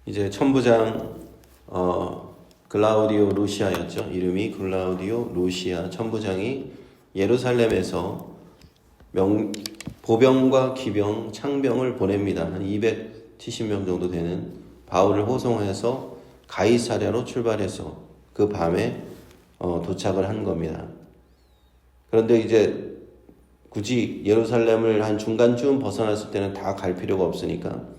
이제 천부장 글라우디오 루시아였죠. 이름이 글라우디오 루시아 천부장이 예루살렘에서 보병과 기병, 창병을 보냅니다. 한 270명 정도 되는 바울을 호송해서 가이사랴로 출발해서 그 밤에 도착을 한 겁니다. 그런데 이제 굳이 예루살렘을 한 중간쯤 벗어났을 때는 다 갈 필요가 없으니까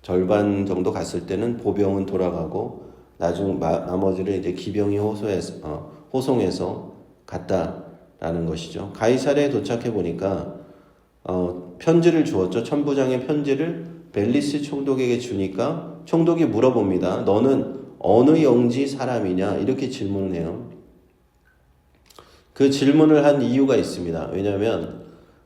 절반 정도 갔을 때는 보병은 돌아가고 나머지를 이제 기병이 호송해서 갔다라는 것이죠. 가이사랴에 도착해 보니까 편지를 주었죠. 천부장의 편지를 벨리스 총독에게 주니까 총독이 물어봅니다. 너는 어느 영지 사람이냐? 이렇게 질문을 해요. 그 질문을 한 이유가 있습니다. 왜냐하면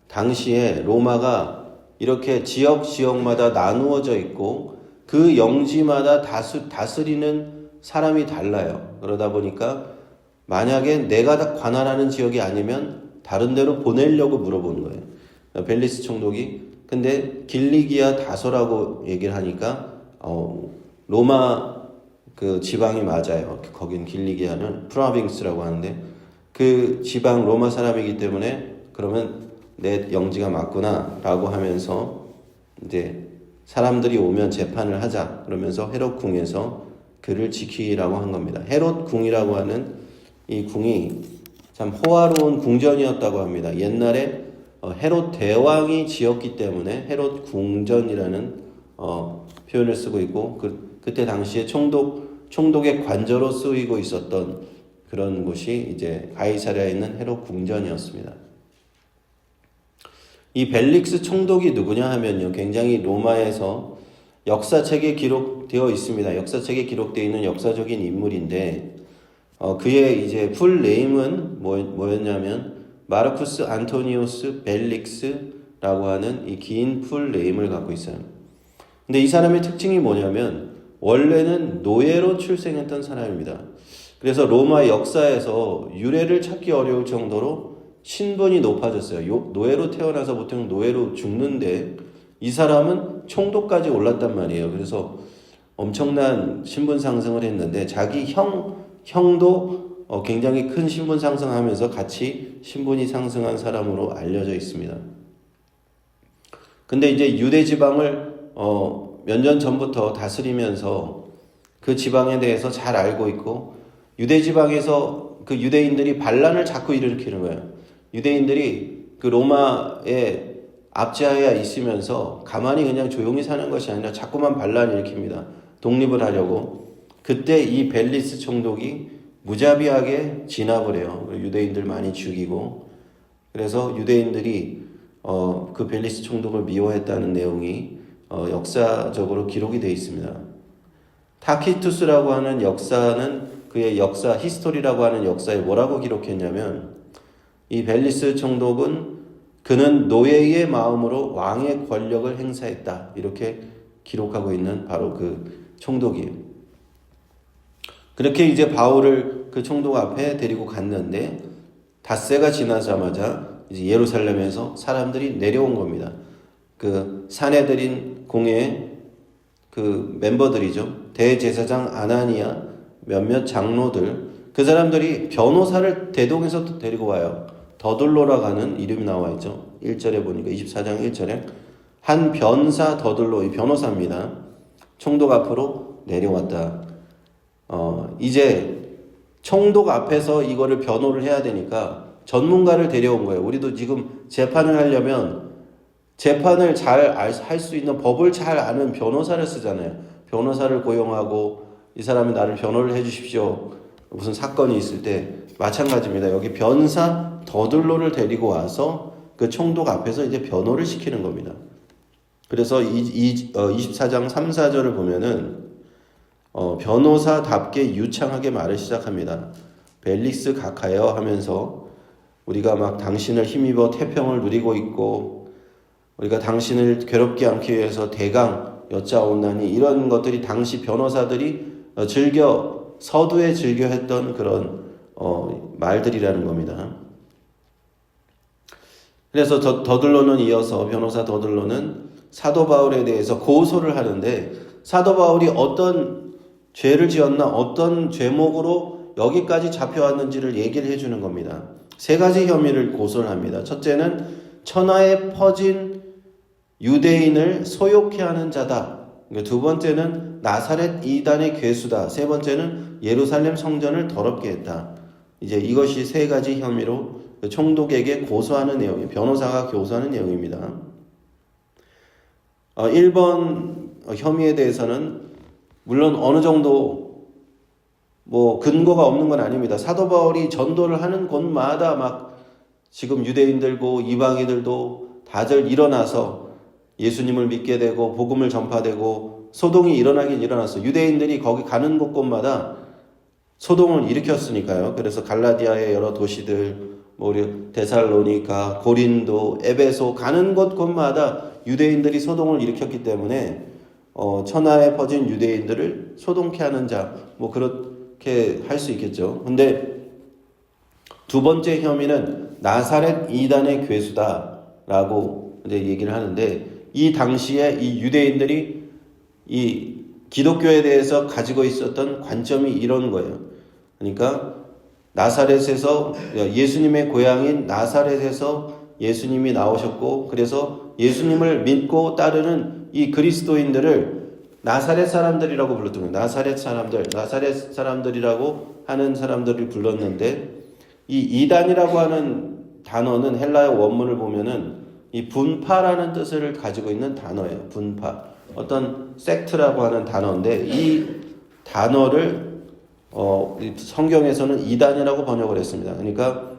당시에 로마가 이렇게 지역마다 나누어져 있고 그 영지마다 다스리는 사람이 달라요. 그러다 보니까 만약에 내가 관할하는 지역이 아니면 다른 데로 보내려고 물어보는 거예요. 벨리스 총독이 근데 길리기아 다소라고 얘기를 하니까 로마 그 지방이 맞아요. 거긴 길리기아는 프로빈스라고 하는데 그 지방 로마 사람이기 때문에 그러면 내 영지가 맞구나 라고 하면서 이제 사람들이 오면 재판을 하자 그러면서 헤롯 궁에서 그를 지키라고 한 겁니다. 헤롯 궁이라고 하는 이 궁이 참 호화로운 궁전이었다고 합니다. 옛날에 헤롯 대왕이 지었기 때문에 헤롯 궁전이라는 표현을 쓰고 있고 그때 당시에 총독의 관저로 쓰이고 있었던 그런 곳이 이제 가이사랴에 있는 헤롯 궁전이었습니다. 이 벨릭스 총독이 누구냐 하면요. 굉장히 로마에서 역사책에 기록되어 있습니다. 역사책에 기록되어 있는 역사적인 인물인데 그의 이제 풀 네임은 뭐였냐면 마르쿠스 안토니우스 벨릭스라고 하는 이 긴 풀 네임을 갖고 있어요. 근데 이 사람의 특징이 뭐냐면 원래는 노예로 출생했던 사람입니다. 그래서 로마 역사에서 유래를 찾기 어려울 정도로 신분이 높아졌어요. 노예로 태어나서 보통 노예로 죽는데 이 사람은 총독까지 올랐단 말이에요. 그래서 엄청난 신분 상승을 했는데 자기 형도 굉장히 큰 신분 상승하면서 같이 신분이 상승한 사람으로 알려져 있습니다. 근데 이제 유대 지방을 몇 년 전부터 다스리면서 그 지방에 대해서 잘 알고 있고 유대 지방에서 그 유대인들이 반란을 자꾸 일으키는 거예요. 유대인들이 그 로마의 압제하에 있으면서 가만히 그냥 조용히 사는 것이 아니라 자꾸만 반란을 일으킵니다. 독립을 하려고. 그때 이 벨리스 총독이 무자비하게 진압을 해요. 유대인들 많이 죽이고. 그래서 유대인들이 그 벨리스 총독을 미워했다는 내용이 역사적으로 기록이 되어 있습니다. 타키투스라고 하는 역사는 그의 역사 히스토리라고 하는 역사에 뭐라고 기록했냐면 이 벨리스 총독은 그는 노예의 마음으로 왕의 권력을 행사했다. 이렇게 기록하고 있는 바로 그 총독이에요. 그렇게 이제 바울을 그 총독 앞에 데리고 갔는데 닷새가 지나자마자 이제 예루살렘에서 사람들이 내려온 겁니다. 그 산헤드린 공회의 그 멤버들이죠. 대제사장 아나니아 몇몇 장로들 그 사람들이 변호사를 대동해서 또 데리고 와요. 더들로라고 하는 이름이 나와 있죠. 1절에 보니까 24장 1절에 한 변사 더들로 이 변호사입니다. 총독 앞으로 내려왔다. 이제 총독 앞에서 이거를 변호를 해야 되니까 전문가를 데려온 거예요. 우리도 지금 재판을 하려면 재판을 잘 할 수 있는 법을 잘 아는 변호사를 쓰잖아요. 변호사를 고용하고 이 사람이 나를 변호를 해 주십시오. 무슨 사건이 있을 때 마찬가지입니다. 여기 변사 더들로를 데리고 와서 그 총독 앞에서 이제 변호를 시키는 겁니다. 그래서 24장 3, 4절을 보면은 변호사답게 유창하게 말을 시작합니다. 벨릭스 각하여 하면서 우리가 막 당신을 힘입어 태평을 누리고 있고 우리가 당신을 괴롭게 않기 위해서 대강 여짜오나니 이런 것들이 당시 변호사들이 서두에 즐겨 했던 그런 말들이라는 겁니다. 그래서 더들로는 이어서 변호사 더들로는 사도 바울에 대해서 고소를 하는데 사도 바울이 어떤 죄를 지었나, 어떤 죄목으로 여기까지 잡혀왔는지를 얘기를 해주는 겁니다. 세 가지 혐의를 고소를 합니다. 첫째는 천하에 퍼진 유대인을 소욕해 하는 자다. 두 번째는 나사렛 이단의 괴수다. 세 번째는 예루살렘 성전을 더럽게 했다. 이제 이것이 세 가지 혐의로 총독에게 고소하는 내용이에요. 변호사가 고소하는 내용입니다. 1번 혐의에 대해서는 물론 어느 정도 근거가 없는 건 아닙니다. 사도 바울이 전도를 하는 곳마다 막 지금 유대인들고 이방인들도 다들 일어나서 예수님을 믿게 되고 복음을 전파되고 소동이 일어나긴 일어났어요. 유대인들이 거기 가는 곳곳마다 소동을 일으켰으니까요. 그래서 갈라디아의 여러 도시들, 우리 데살로니가, 고린도, 에베소 가는 곳곳마다 유대인들이 소동을 일으켰기 때문에 천하에 퍼진 유대인들을 소동케 하는 자, 그렇게 할 수 있겠죠. 근데 두 번째 혐의는 나사렛 이단의 괴수다라고 이제 얘기를 하는데, 이 당시에 이 유대인들이 이 기독교에 대해서 가지고 있었던 관점이 이런 거예요. 그러니까 나사렛에서, 예수님의 고향인 나사렛에서 예수님이 나오셨고, 그래서 예수님을 믿고 따르는 이 그리스도인들을 나사렛 사람들이라고 불렀던 거예요. 나사렛 사람들이라고 하는 사람들을 불렀는데, 이 이단이라고 하는 단어는 헬라어 원문을 보면은 이 분파라는 뜻을 가지고 있는 단어예요. 분파. 어떤 섹트라고 하는 단어인데, 이 단어를 성경에서는 이단이라고 번역을 했습니다. 그러니까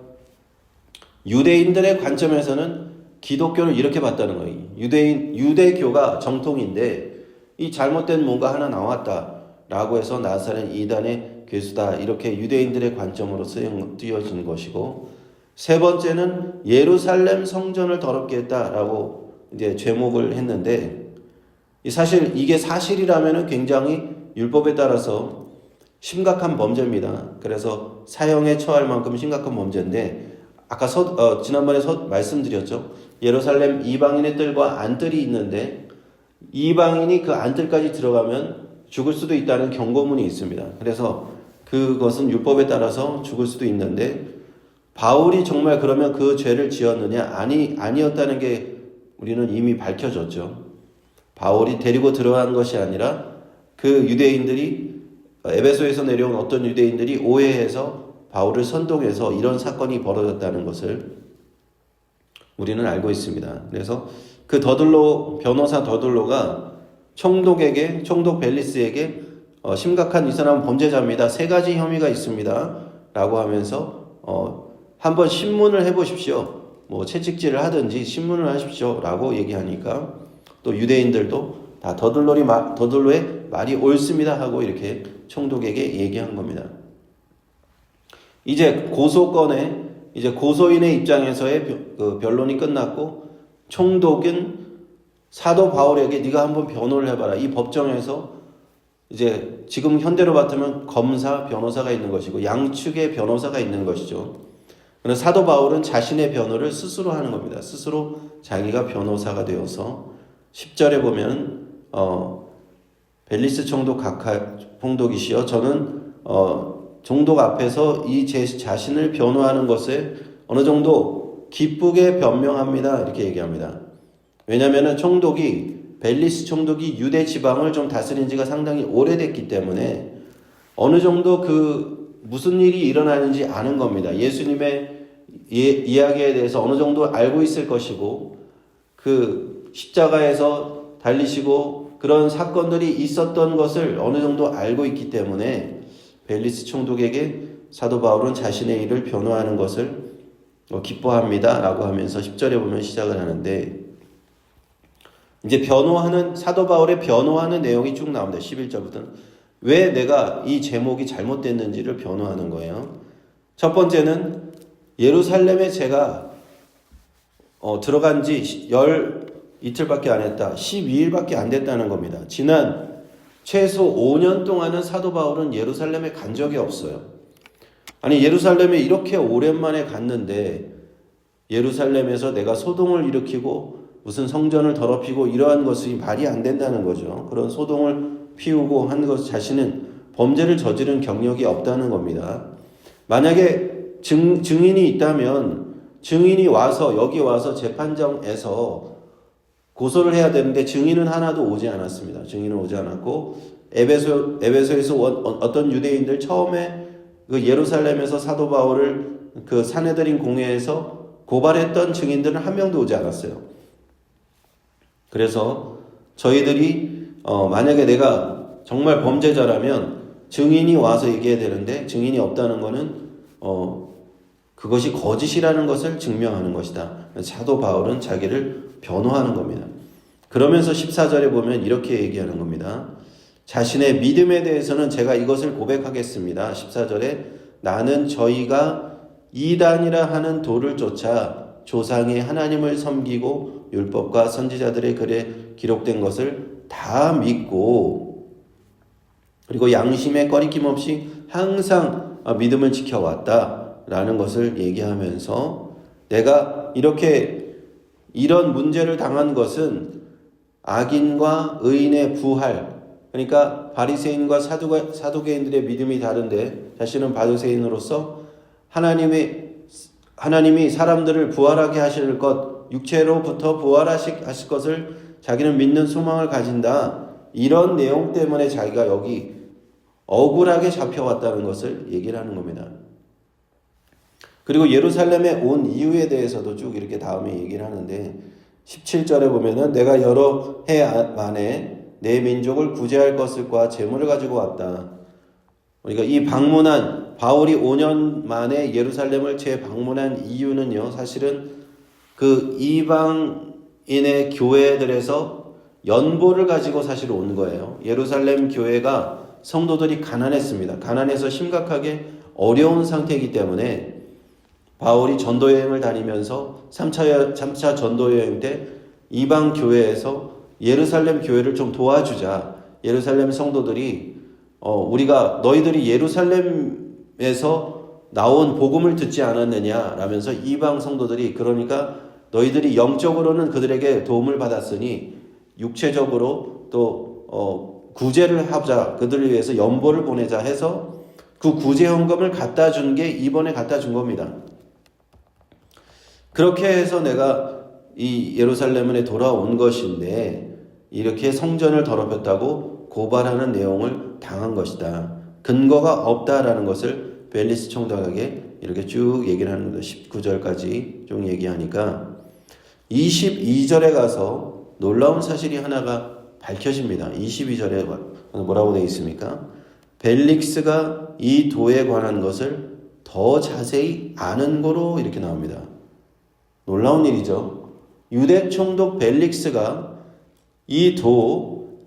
유대인들의 관점에서는 기독교를 이렇게 봤다는 거예요. 유대교가 정통인데 이 잘못된 뭔가 하나 나왔다라고 해서 나사렛 이단의 괴수다, 이렇게 유대인들의 관점으로 쓰여진 것이고, 세 번째는 예루살렘 성전을 더럽게 했다라고 이제 죄목을 했는데, 사실 이게 사실이라면은 굉장히 율법에 따라서 심각한 범죄입니다. 그래서 사형에 처할 만큼 심각한 범죄인데, 아까 지난번에 말씀드렸죠. 예루살렘 이방인의 뜰과 안뜰이 있는데 이방인이 그 안뜰까지 들어가면 죽을 수도 있다는 경고문이 있습니다. 그래서 그것은 율법에 따라서 죽을 수도 있는데, 바울이 정말 그러면 그 죄를 지었느냐? 아니었다는 게 우리는 이미 밝혀졌죠. 바울이 데리고 들어간 것이 아니라 그 유대인들이, 에베소에서 내려온 어떤 유대인들이 오해해서 바울을 선동해서 이런 사건이 벌어졌다는 것을 우리는 알고 있습니다. 그래서 그 변호사 더둘로가 총독 벨리스에게 심각한 이 사람은 범죄자입니다. 세 가지 혐의가 있습니다. 라고 하면서 한번 신문을 해보십시오. 채찍질을 하든지 신문을 하십시오. 라고 얘기하니까 또 유대인들도 다 더둘로의 말이 옳습니다. 하고 이렇게 총독에게 얘기한 겁니다. 이제 고소인의 입장에서의 그 변론이 끝났고, 총독은 사도 바울에게 네가 한번 변호를 해봐라. 이 법정에서 이제 지금 현대로 봤으면 검사, 변호사가 있는 것이고 양측의 변호사가 있는 것이죠. 그래서 사도 바울은 자신의 변호를 스스로 하는 겁니다. 스스로 자기가 변호사가 되어서 10절에 보면 벨리스 총독이시여, 저는 총독 앞에서 이 제 자신을 변호하는 것에 어느 정도 기쁘게 변명합니다. 이렇게 얘기합니다. 왜냐하면 벨리스 총독이 유대 지방을 좀 다스린 지가 상당히 오래됐기 때문에 어느 정도 무슨 일이 일어나는지 아는 겁니다. 예수님의 이야기에 대해서 어느 정도 알고 있을 것이고, 그 십자가에서 달리시고 그런 사건들이 있었던 것을 어느 정도 알고 있기 때문에 벨리스 총독에게 사도 바울은 자신의 일을 변호하는 것을 기뻐합니다. 라고 하면서 10절에 보면 시작을 하는데, 이제 사도 바울의 변호하는 내용이 쭉 나옵니다. 11절부터는. 왜 내가 이 제목이 잘못됐는지를 변호하는 거예요. 첫 번째는 예루살렘에 제가 들어간 지 이틀밖에 안 했다. 12일밖에 안 됐다는 겁니다. 지난 최소 5년 동안은 사도 바울은 예루살렘에 간 적이 없어요. 아니, 예루살렘에 이렇게 오랜만에 갔는데 예루살렘에서 내가 소동을 일으키고 무슨 성전을 더럽히고 이러한 것이 말이 안 된다는 거죠. 그런 소동을 피우고 한 것 자신은 범죄를 저지른 경력이 없다는 겁니다. 만약에 증인이 있다면 증인이 와서 여기 와서 재판정에서 고소를 해야 되는데 증인은 하나도 오지 않았습니다. 증인은 오지 않았고 에베소에서 어떤 유대인들 처음에 그 예루살렘에서 사도 바울을 그 사내들인 공회에서 고발했던 증인들은 한 명도 오지 않았어요. 그래서 저희들이 만약에 내가 정말 범죄자라면 증인이 와서 얘기해야 되는데 증인이 없다는 거는 그것이 거짓이라는 것을 증명하는 것이다. 사도 바울은 자기를 변호하는 겁니다. 그러면서 14절에 보면 이렇게 얘기하는 겁니다. 자신의 믿음에 대해서는 제가 이것을 고백하겠습니다. 14절에 나는 저희가 이단이라 하는 도를 쫓아 조상의 하나님을 섬기고 율법과 선지자들의 글에 기록된 것을 다 믿고 그리고 양심에 꺼리낌 없이 항상 믿음을 지켜왔다라는 것을 얘기하면서 내가 이런 문제를 당한 것은 악인과 의인의 부활, 그러니까 바리새인과 사두개인들의 믿음이 다른데 자신은 바리새인으로서 하나님이 사람들을 부활하게 하실 것, 육체로부터 부활하실 것을 자기는 믿는 소망을 가진다. 이런 내용 때문에 자기가 여기 억울하게 잡혀왔다는 것을 얘기를 하는 겁니다. 그리고 예루살렘에 온 이유에 대해서도 쭉 이렇게 다음에 얘기를 하는데 17절에 보면은 내가 여러 해 만에 내 민족을 구제할 것과 재물을 가지고 왔다. 그러니까 이 방문한 바울이 5년 만에 예루살렘을 재방문한 이유는요. 사실은 그 이방인의 교회들에서 연보를 가지고 사실 온 거예요. 예루살렘 교회가 성도들이 가난했습니다. 가난해서 심각하게 어려운 상태이기 때문에 바울이 전도여행을 다니면서 3차 전도여행 때 이방 교회에서 예루살렘 교회를 좀 도와주자. 예루살렘 성도들이 우리가 너희들이 예루살렘에서 나온 복음을 듣지 않았느냐 라면서 이방 성도들이 그러니까 너희들이 영적으로는 그들에게 도움을 받았으니 육체적으로 또 구제를 하자. 그들을 위해서 연보를 보내자 해서 그 구제 헌금을 갖다 준 게 이번에 갖다 준 겁니다. 그렇게 해서 내가 이 예루살렘에 돌아온 것인데 이렇게 성전을 더럽혔다고 고발하는 내용을 당한 것이다. 근거가 없다라는 것을 벨리스 총독에게 이렇게 쭉 얘기를 하는 거죠. 19절까지 쭉 얘기하니까 22절에 가서 놀라운 사실이 하나가 밝혀집니다. 22절에 뭐라고 되어 있습니까? 벨릭스가 이 도에 관한 것을 더 자세히 아는 거로 이렇게 나옵니다. 놀라운 일이죠. 유대 총독 벨릭스가 이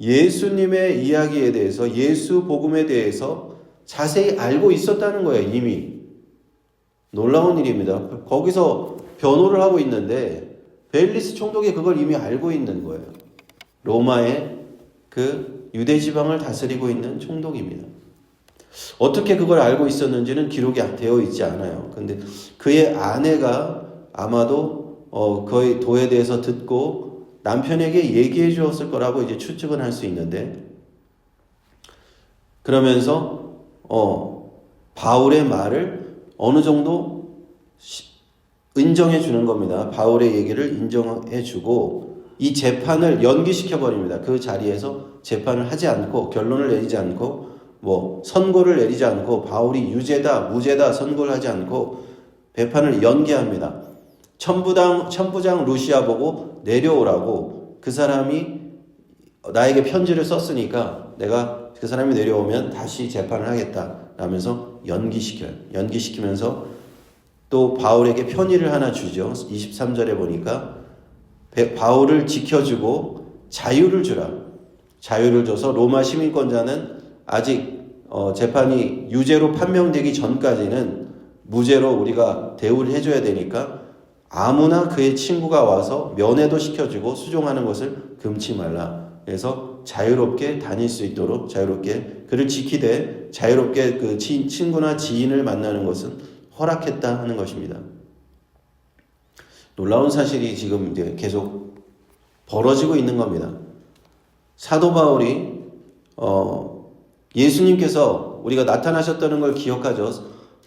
예수님의 이야기에 대해서 예수 복음에 대해서 자세히 알고 있었다는 거예요. 이미. 놀라운 일입니다. 거기서 변호를 하고 있는데 벨리스 총독이 그걸 이미 알고 있는 거예요. 로마의 그 유대 지방을 다스리고 있는 총독입니다. 어떻게 그걸 알고 있었는지는 기록이 되어 있지 않아요. 근데 그의 아내가 아마도 거의 도에 대해서 듣고 남편에게 얘기해 주었을 거라고 이제 추측은 할 수 있는데 그러면서 바울의 말을 어느 정도 인정해 주는 겁니다. 바울의 얘기를 인정해 주고 이 재판을 연기시켜 버립니다. 그 자리에서 재판을 하지 않고 결론을 내리지 않고 선고를 내리지 않고 바울이 유죄다 무죄다 선고를 하지 않고 재판을 연기합니다. 천부장 루시아 보고 내려오라고 그 사람이 나에게 편지를 썼으니까 내가 그 사람이 내려오면 다시 재판을 하겠다 라면서 연기시켜요. 연기시키면서 또 바울에게 편의를 하나 주죠. 23절에 보니까 바울을 지켜주고 자유를 주라. 자유를 줘서 로마 시민권자는 아직 재판이 유죄로 판명되기 전까지는 무죄로 우리가 대우를 해줘야 되니까 아무나 그의 친구가 와서 면회도 시켜주고 수종하는 것을 금치 말라. 그래서 자유롭게 다닐 수 있도록 자유롭게 그를 지키되 자유롭게 그 친구나 지인을 만나는 것은 허락했다 하는 것입니다. 놀라운 사실이 지금 이제 계속 벌어지고 있는 겁니다. 사도 바울이 예수님께서 우리가 나타나셨다는 걸 기억하죠.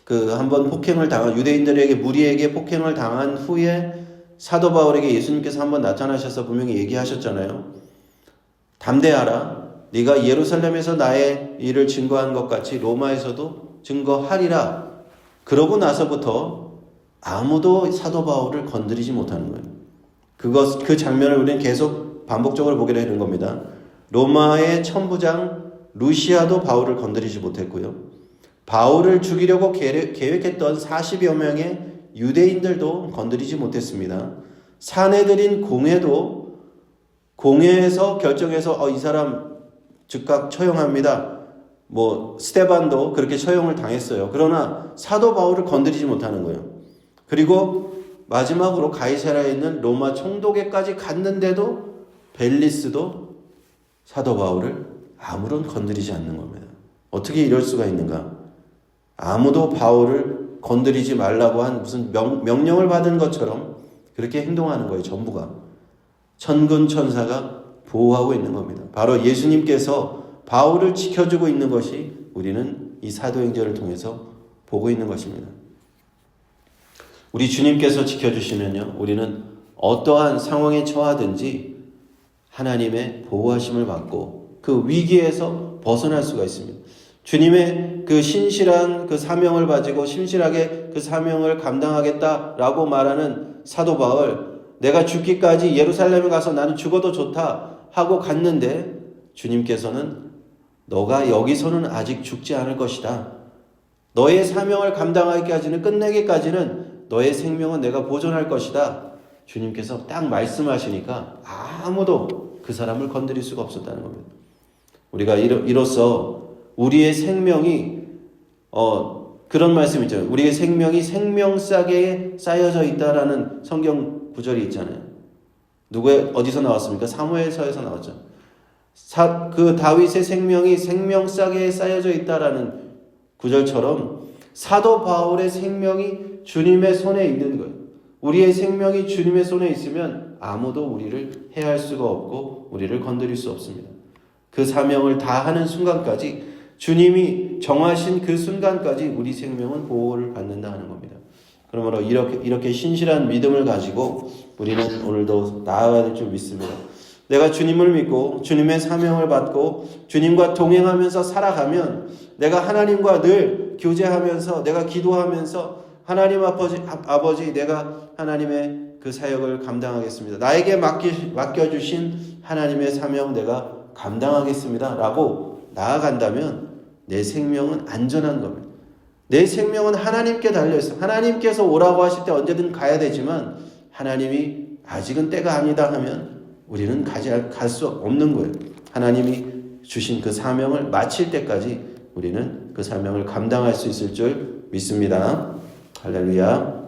그 한번 폭행을 당한 유대인들에게 무리에게 폭행을 당한 후에 사도 바울에게 예수님께서 한번 나타나셔서 분명히 얘기하셨잖아요. 담대하라. 네가 예루살렘에서 나의 일을 증거한 것 같이 로마에서도 증거하리라. 그러고 나서부터 아무도 사도 바울을 건드리지 못하는 거예요. 그 장면을 우리는 계속 반복적으로 보게 되는 겁니다. 로마의 천부장 루시아도 바울을 건드리지 못했고요. 바울을 죽이려고 계획했던 40여 명의 유대인들도 건드리지 못했습니다. 사내들인 공회에서 결정해서 이 사람 즉각 처형합니다. 스데반도 그렇게 처형을 당했어요. 그러나 사도 바울을 건드리지 못하는 거예요. 그리고 마지막으로 가이사랴에 있는 로마 총독에까지 갔는데도 벨리스도 사도 바울을 아무런 건드리지 않는 겁니다. 어떻게 이럴 수가 있는가? 아무도 바울을 건드리지 말라고 한 무슨 명령을 받은 것처럼 그렇게 행동하는 거예요. 전부가. 천군 천사가 보호하고 있는 겁니다. 바로 예수님께서 바울을 지켜주고 있는 것이 우리는 이 사도행전을 통해서 보고 있는 것입니다. 우리 주님께서 지켜주시면요, 우리는 어떠한 상황에 처하든지 하나님의 보호하심을 받고 그 위기에서 벗어날 수가 있습니다. 주님의 그 신실한 그 사명을 가지고 신실하게 그 사명을 감당하겠다라고 말하는 사도 바울, 내가 죽기까지 예루살렘에 가서 나는 죽어도 좋다 하고 갔는데 주님께서는 너가 여기서는 아직 죽지 않을 것이다. 너의 사명을 감당하기까지는, 끝내기까지는 너의 생명은 내가 보존할 것이다. 주님께서 딱 말씀하시니까 아무도 그 사람을 건드릴 수가 없었다는 겁니다. 우리가 이로써 우리의 생명이 그런 말씀 있잖아요. 우리의 생명이 생명싸개에 쌓여져 있다라는 성경 구절이 있잖아요. 어디서 나왔습니까? 사무엘서에서 나왔죠. 그 다윗의 생명이 생명싸개에 쌓여져 있다라는 구절처럼 사도 바울의 생명이 주님의 손에 있는 거예요. 우리의 생명이 주님의 손에 있으면 아무도 우리를 해할 수가 없고 우리를 건드릴 수 없습니다. 그 사명을 다하는 순간까지, 주님이 정하신 그 순간까지 우리 생명은 보호를 받는다 하는 겁니다. 그러므로 이렇게 신실한 믿음을 가지고 우리는 오늘도 나아가야 될 줄 믿습니다. 내가 주님을 믿고 주님의 사명을 받고 주님과 동행하면서 살아가면 내가 하나님과 늘 교제하면서, 내가 기도하면서 하나님 아버지 내가 하나님의 그 사역을 감당하겠습니다. 나에게 맡겨주신 하나님의 사명 내가 감당하겠습니다 라고 나아간다면 내 생명은 안전한 겁니다. 내 생명은 하나님께 달려있어요. 하나님께서 오라고 하실 때 언제든 가야 되지만 하나님이 아직은 때가 아니다 하면 우리는 갈 수 없는 거예요. 하나님이 주신 그 사명을 마칠 때까지 우리는 그 사명을 감당할 수 있을 줄 믿습니다. 할렐루야.